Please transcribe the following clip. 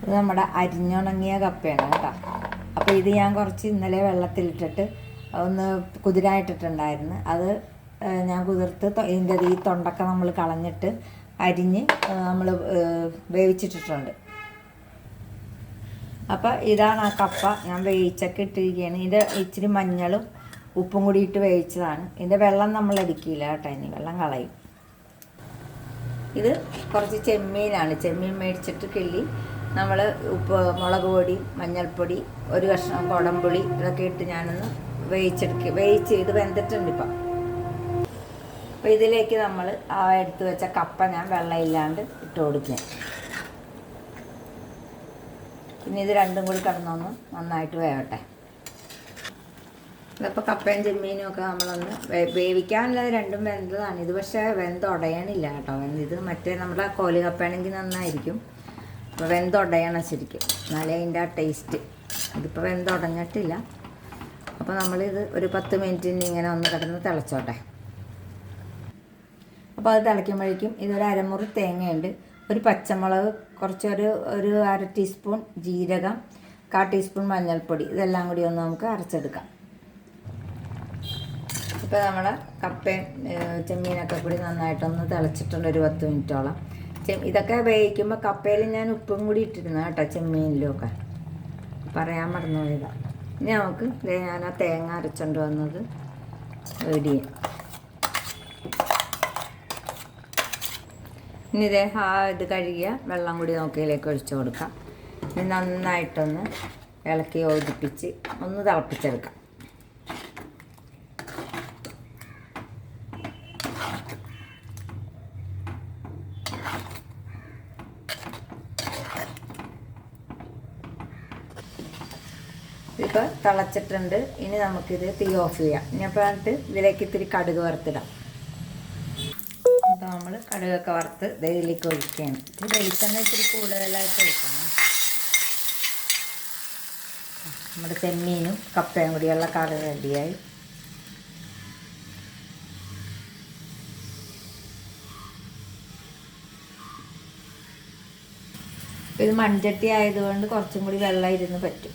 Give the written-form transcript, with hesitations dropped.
ഇത് നമ്മുടെ അരിഞ്ഞുണങ്ങിയ കപ്പയാണ് കേട്ടോ. അപ്പോൾ ഇത് ഞാൻ കുറച്ച് ഇന്നലെ വെള്ളത്തിലിട്ടിട്ട് ഒന്ന് കുതിരായിട്ടിട്ടുണ്ടായിരുന്നു. അത് ഞാൻ കുതിർത്ത് ഇതിൻ്റെ ഈ തൊണ്ടൊക്കെ നമ്മൾ കളഞ്ഞിട്ട് അരിഞ്ഞ് നമ്മൾ വേവിച്ചിട്ടിട്ടുണ്ട്. അപ്പോൾ ഇതാണ് ആ കപ്പ ഞാൻ വേവിച്ചൊക്കെ ഇട്ടിരിക്കുകയാണ്. ഇതിൻ്റെ ഇച്ചിരി മഞ്ഞളും ഉപ്പും കൂടി ഇട്ട് വേവിച്ചതാണ്. ഇതിൻ്റെ വെള്ളം നമ്മൾ എടുക്കില്ല കേട്ടോ, ഇനി വെള്ളം കളയും. ഇത് കുറച്ച് ചെമ്മീനാണ്. ചെമ്മീൻ മേടിച്ചിട്ട് കിള്ളി നമ്മൾ ഉപ്പ്, മുളക് പൊടി, മഞ്ഞൾപ്പൊടി, ഒരു കഷ്ണം കുടംപുളി ഇതൊക്കെ ഇട്ട് ഞാനൊന്ന് വേവിച്ച് ഇത് വെന്തിട്ടുണ്ട് ഇപ്പം. അപ്പോൾ ഇതിലേക്ക് നമ്മൾ ആ എടുത്ത് വെച്ച കപ്പ ഞാൻ വെള്ളമില്ലാണ്ട് ഇട്ട് കൊടുക്കുക. പിന്നെ ഇത് രണ്ടും കൂടി കിടന്നൊന്ന് നന്നായിട്ട് വേവട്ടെ. ഇതിപ്പോൾ കപ്പയും ചെമ്മീനും ഒക്കെ നമ്മളൊന്ന് വേവിക്കാനുള്ളത് രണ്ടും വെന്തതാണ്. ഇത് പക്ഷേ വെന്തുടയണില്ല കേട്ടോ. ഇത് മറ്റേ നമ്മുടെ കോലി കപ്പയാണെങ്കിൽ നന്നായിരിക്കും. അപ്പോൾ വെന്തുടയണം ശരിക്കും, എന്നാലേ അതിൻ്റെ ആ ടേസ്റ്റ്. ഇതിപ്പോൾ വെന്തുടഞ്ഞിട്ടില്ല. അപ്പോൾ നമ്മളിത് ഒരു 10 മിനിറ്റിന് ഇങ്ങനെ ഒന്ന് കിടന്ന് തിളച്ചോട്ടെ. അപ്പോൾ അത് തിളയ്ക്കുമ്പോഴേക്കും ഇതൊരു അരമുറി തേങ്ങയുണ്ട്, ഒരു പച്ചമുളക്, ഒരു 1/2 ടീസ്പൂൺ ജീരകം, 1/4 ടീസ്പൂൺ മഞ്ഞൾപ്പൊടി, ഇതെല്ലാം കൂടി ഒന്ന് നമുക്ക് അരച്ചെടുക്കാം. ഇപ്പോൾ നമ്മുടെ കപ്പയും ചെമ്മീനൊക്കെ കൂടി നന്നായിട്ടൊന്ന് തിളച്ചിട്ടുണ്ട് ഒരു 10 മിനിറ്റോളം. ഇതൊക്കെ വേവിക്കുമ്പോൾ കപ്പയിൽ ഞാൻ ഉപ്പും കൂടി ഇട്ടിരുന്നു കേട്ടോ, ചെമ്മീനിലും ഒക്കെ പറയാൻ മറന്നു പോയതാണ്. ഇനി നമുക്ക് ഞാൻ ആ തേങ്ങ അരച്ചുകൊണ്ട് വന്നത് റെഡി ചെയ്യാം. ഇനി ഇത് കഴുകിയ വെള്ളം കൂടി നോക്കിയിലേക്ക് ഒഴിച്ചു കൊടുക്കാം. ഇനി നന്നായിട്ടൊന്ന് ഇളക്കി യോജിപ്പിച്ച് ഒന്ന് തിളപ്പിച്ചെടുക്കാം. ഇപ്പോൾ തിളച്ചിട്ടുണ്ട്. ഇനി നമുക്കിത് തീ ഓഫ് ചെയ്യാം. ഇനി അപ്പോൾ ഇതിലേക്ക് ഇത്തിരി കടുക് വറുത്തിടാം. ഇപ്പോൾ നമ്മൾ കടുകൊക്കെ വറുത്ത് ഇതിലേക്ക് ഒഴിക്കുകയാണ്. ഇത് വെളിച്ചെണ്ണ ഇത്തിരി കൂടുതലായിട്ട് ഒഴിക്കണം. നമ്മുടെ ചെമ്മീനും കപ്പയും കൂടിയുള്ള കറി റെഡിയായി. ഇത് മൺചട്ടി ആയതുകൊണ്ട് കുറച്ചും കൂടി വെള്ളം ഇരുന്ന് പറ്റും.